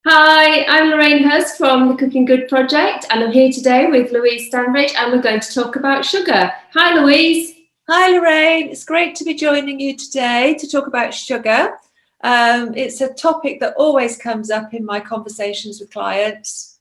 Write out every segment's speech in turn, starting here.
Hi, I'm Lorraine Hirst from the Cooking Good Project, and I'm here today with Louise Stanbridge, and we're going to talk about sugar. Hi, Louise. Hi, Lorraine. It's great to be joining you today to talk about sugar. It's a topic that always comes up in my conversations with clients.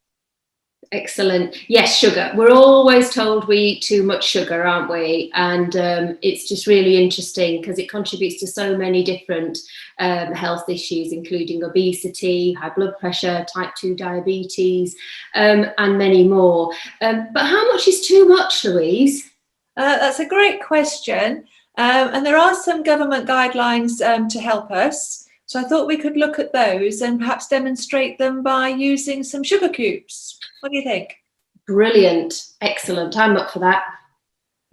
Excellent. Yes, sugar. We're always told we eat too much sugar, aren't we? And it's just really interesting because it contributes to so many different health issues, including obesity, high blood pressure, type 2 diabetes, and many more. But how much is too much, Louise? That's a great question. And there are some government guidelines to help us. So I thought we could look at those and perhaps demonstrate them by using some sugar cubes. What do you think? Brilliant. Excellent. I'm up for that.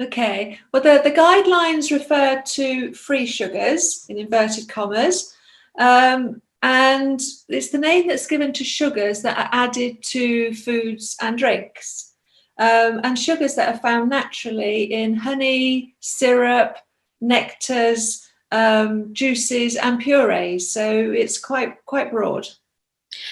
Okay. Well, the guidelines refer to free sugars, in inverted commas. And it's the name that's given to sugars that are added to foods and drinks. And sugars that are found naturally in honey, syrup, nectars, juices and purees. So it's quite broad.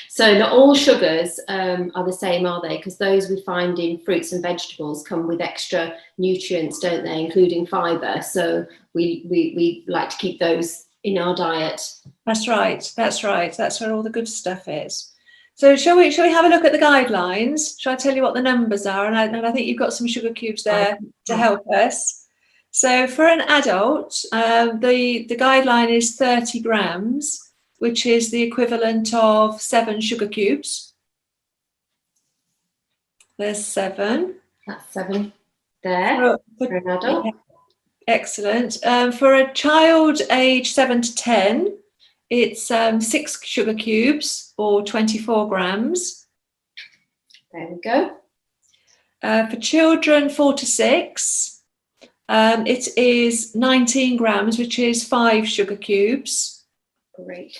So not all sugars are the same, are they? Because those we find in fruits and vegetables come with extra nutrients, don't they, including fibre. So we like to keep those in our diet. That's right. That's where all the good stuff is. So shall we have a look at the guidelines? Shall I tell you what the numbers are? And I think you've got some sugar cubes there to help us. So for an adult, the guideline is 30 grams, which is the equivalent of 7 sugar cubes. There's 7. That's 7 there for an adult. Yeah. Excellent. For a child aged 7 to 10, it's 6 sugar cubes or 24 grams. There we go. For children 4 to 6, it is 19 grams, which is 5 sugar cubes. Great.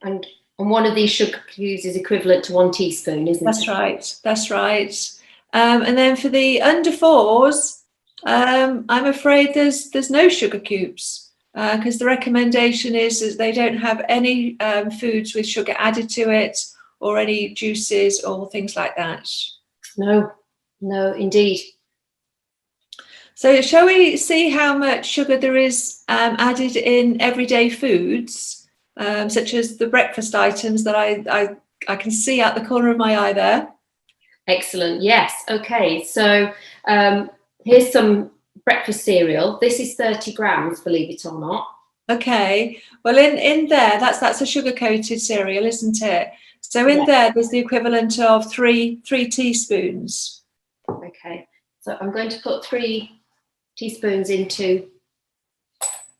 And one of these sugar cubes is equivalent to 1 teaspoon, isn't it? That's right. And then for the under 4s, I'm afraid there's no sugar cubes because the recommendation is that they don't have any foods with sugar added to it or any juices or things like that. No, indeed. So shall we see how much sugar there is added in everyday foods, such as the breakfast items that I can see out the corner of my eye there? Excellent. Yes. Okay. So here's some breakfast cereal. This is 30 grams, believe it or not. Okay. Well, in there, that's a sugar-coated cereal, isn't it? So in there, there's the equivalent of three teaspoons. Okay. So I'm going to put 3 teaspoons into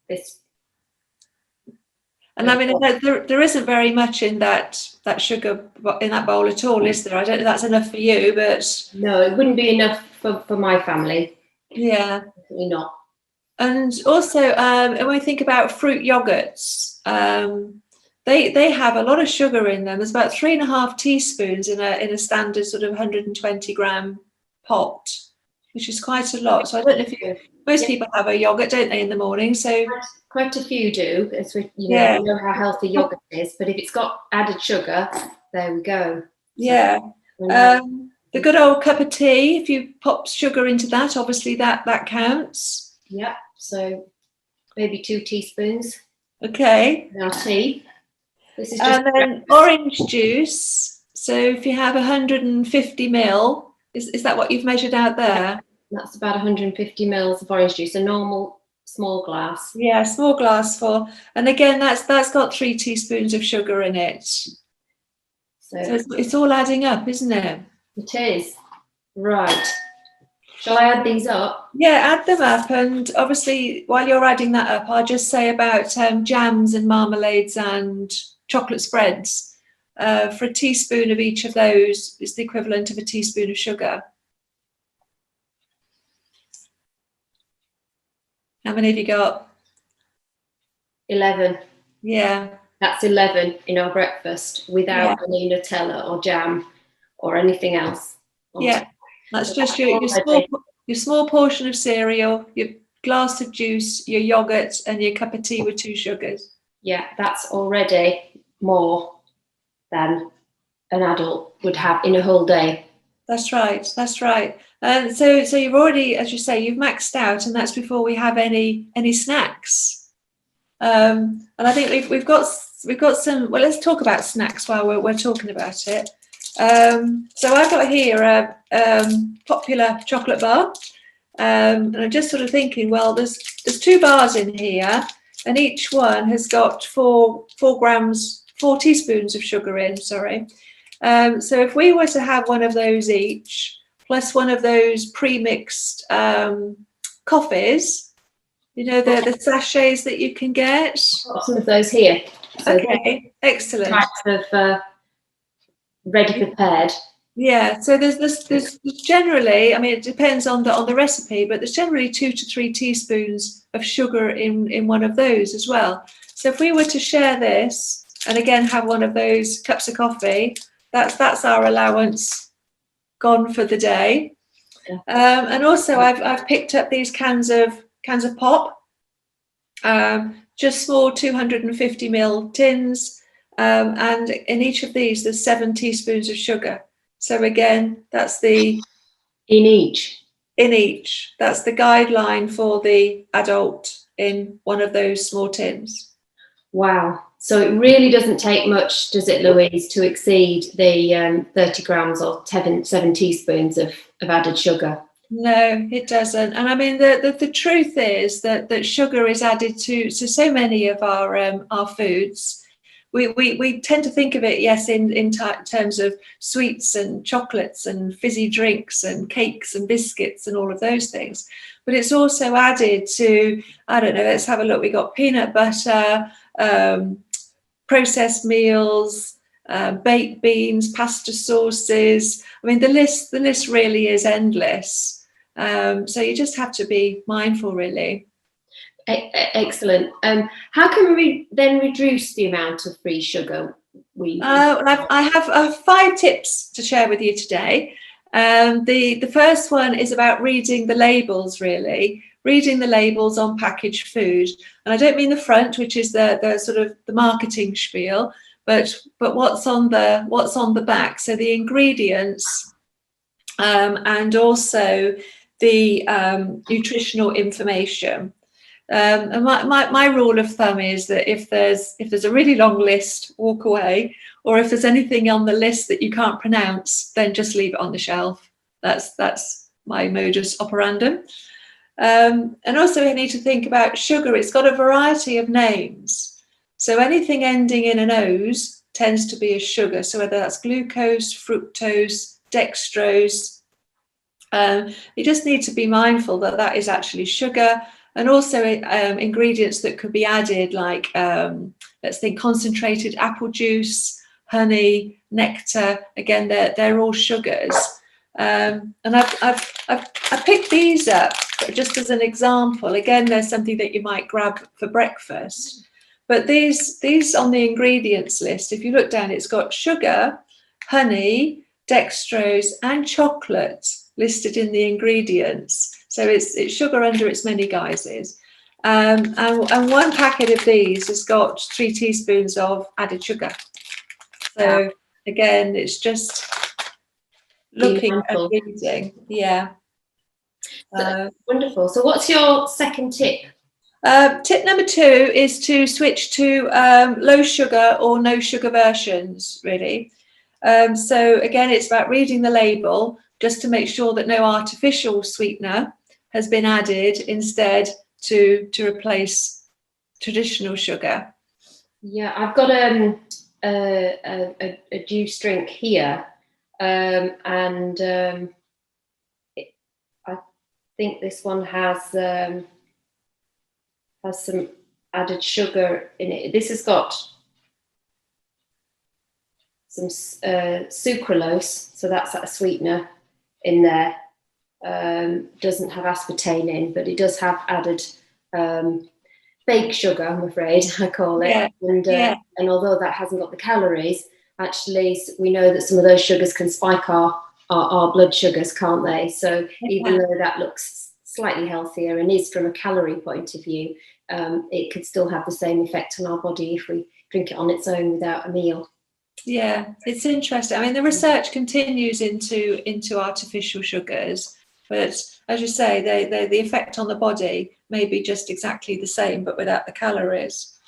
this. And I mean, there isn't very much in that sugar in that bowl at all, is there? I don't know if that's enough for you, but no, it wouldn't be enough for my family. Yeah, definitely not. And also, when we think about fruit yogurts, they have a lot of sugar in them. There's about 3.5 teaspoons in a standard sort of 120 gram pot, which is quite a lot. So I don't know if most people have a yogurt, don't they, in the morning? So quite a few do. As we know how healthy yogurt is, but if it's got added sugar, there we go. Yeah. The good old cup of tea, if you pop sugar into that, obviously that counts. Yeah. So maybe 2 teaspoons. Okay. Now tea. This is just and then orange juice. So if you have 150 ml, is that what you've measured out there? That's about 150 mils of orange juice, a normal small glass. Yeah, small glass full. And again, that's got 3 teaspoons of sugar in it. So it's all adding up, isn't it? It is. Right. Shall I add these up? Yeah, add them up. And obviously, while you're adding that up, I'll just say about jams and marmalades and chocolate spreads. For a teaspoon of each of those is the equivalent of a teaspoon of sugar. How many have you got? 11. Yeah. That's 11 in our breakfast without any Nutella or jam or anything else. Yeah, that's just your small portion of cereal, your glass of juice, your yogurt, and your cup of tea with 2 sugars. Yeah, that's already more than an adult would have in a whole day. That's right. That's right. And so you've already, as you say, you've maxed out, and that's before we have any snacks. And I think we've got some. Well, let's talk about snacks while we're talking about it. So I've got here a popular chocolate bar, and I'm just sort of thinking, well, there's 2 bars in here, and each one has got 4 teaspoons of sugar in. Sorry. So if we were to have one of those each, plus one of those pre-mixed coffees, you know, the sachets that you can get. I've got some of those here. So okay, excellent. Types of ready prepared. Yeah. So there's generally, I mean, it depends on the recipe, but there's generally 2 to 3 teaspoons of sugar in one of those as well. So if we were to share this, and again have one of those cups of coffee, that's our allowance gone for the day. Yeah. And also I've picked up these cans of pop, just small 250ml tins, and in each of these there's 7 teaspoons of sugar. So again, that's the in each. That's the guideline for the adult in one of those small tins. Wow. So it really doesn't take much, does it, Louise, to exceed the 30 grams or 7 teaspoons of added sugar? No, it doesn't. And I mean, the truth is that sugar is added to so many of our foods. We tend to think of it, yes, in terms of sweets and chocolates and fizzy drinks and cakes and biscuits and all of those things. But it's also added to, I don't know, let's have a look. We got peanut butter, processed meals, baked beans, pasta sauces. I mean, the list really is endless. So you just have to be mindful, really. Excellent. How can we then reduce the amount of free sugar we use? I have 5 tips to share with you today. The first one is about reading the labels, really. Reading the labels on packaged food. And I don't mean the front, which is the sort of the marketing spiel, but what's on the back. So the ingredients, and also the nutritional information. And my rule of thumb is that if there's a really long list, walk away, or if there's anything on the list that you can't pronounce, then just leave it on the shelf. That's my modus operandum. And also we need to think about sugar. It's got a variety of names. So anything ending in an O's tends to be a sugar. So whether that's glucose, fructose, dextrose, you just need to be mindful that is actually sugar. And also ingredients that could be added, like let's think concentrated apple juice, honey, nectar. Again, they're all sugars. And I've picked these up just as an example. Again, there's something that you might grab for breakfast. But these on the ingredients list, if you look down, it's got sugar, honey, dextrose, and chocolate listed in the ingredients. So it's sugar under its many guises. And one packet of these has got 3 teaspoons of added sugar. So again, it's just looking at reading. Yeah. Wonderful. So what's your second tip? Tip number 2 is to switch to low sugar or no sugar versions, really. So again, it's about reading the label just to make sure that no artificial sweetener has been added instead to replace traditional sugar. Yeah, I've got a juice drink here, and I think this one has some added sugar in it. This has got some sucralose, so that's a sweetener in there. Doesn't have aspartame in, but it does have added fake sugar, I'm afraid I call it. Yeah. And although that hasn't got the calories, actually we know that some of those sugars can spike our blood sugars, can't they? So even though that looks slightly healthier and is from a calorie point of view, it could still have the same effect on our body if we drink it on its own without a meal. Yeah, it's interesting. I mean, the research continues into artificial sugars, but as you say, the effect on the body may be just exactly the same, but without the calories.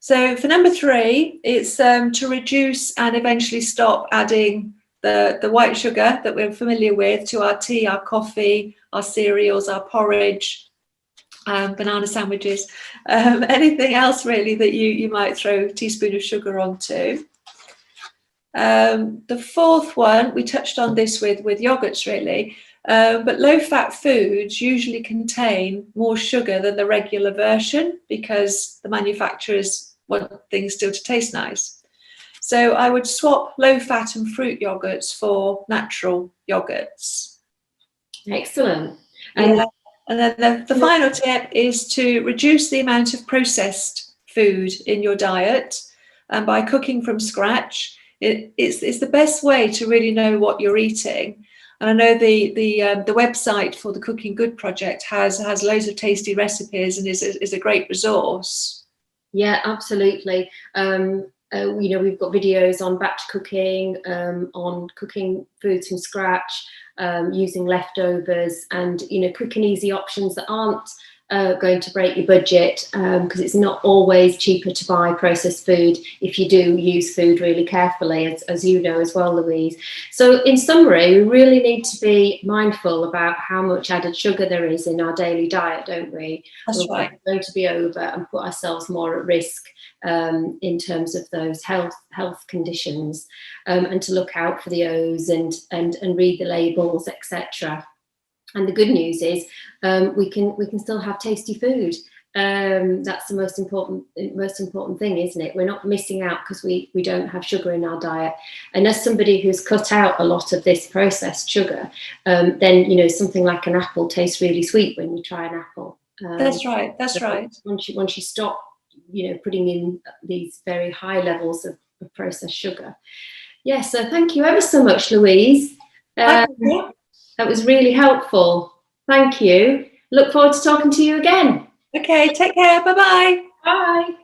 So for number 3, it's to reduce and eventually stop adding the white sugar that we're familiar with to our tea, our coffee, our cereals, our porridge, banana sandwiches, anything else really that you might throw a teaspoon of sugar onto. The 4th one, we touched on this with yogurts really, but low-fat foods usually contain more sugar than the regular version because the manufacturers want things still to taste nice. So I would swap low-fat and fruit yogurts for natural yogurts. Excellent. Yeah. And then the final tip is to reduce the amount of processed food in your diet. And by cooking from scratch, it's the best way to really know what you're eating. And I know the website for the Cooking Good project has loads of tasty recipes and is a great resource. Yeah, absolutely. We've got videos on batch cooking, on cooking foods from scratch, using leftovers, and quick and easy options that aren't going to break your budget, because it's not always cheaper to buy processed food if you do use food really carefully, as you know as well, Louise. So in summary, we really need to be mindful about how much added sugar there is in our daily diet, don't we? That's right. We're going to be over and put ourselves more at risk in terms of those health conditions, and to look out for the O's and read the labels, etc. And the good news is we can still have tasty food. That's the most important thing, isn't it? We're not missing out because we don't have sugar in our diet. And as somebody who's cut out a lot of this processed sugar, then something like an apple tastes really sweet when you try an apple. That's right. That's right. Once you stop, putting in these very high levels of processed sugar. Yeah. So thank you ever so much, Louise. That was really helpful. Thank you. Look forward to talking to you again. Okay, take care. Bye-bye. Bye.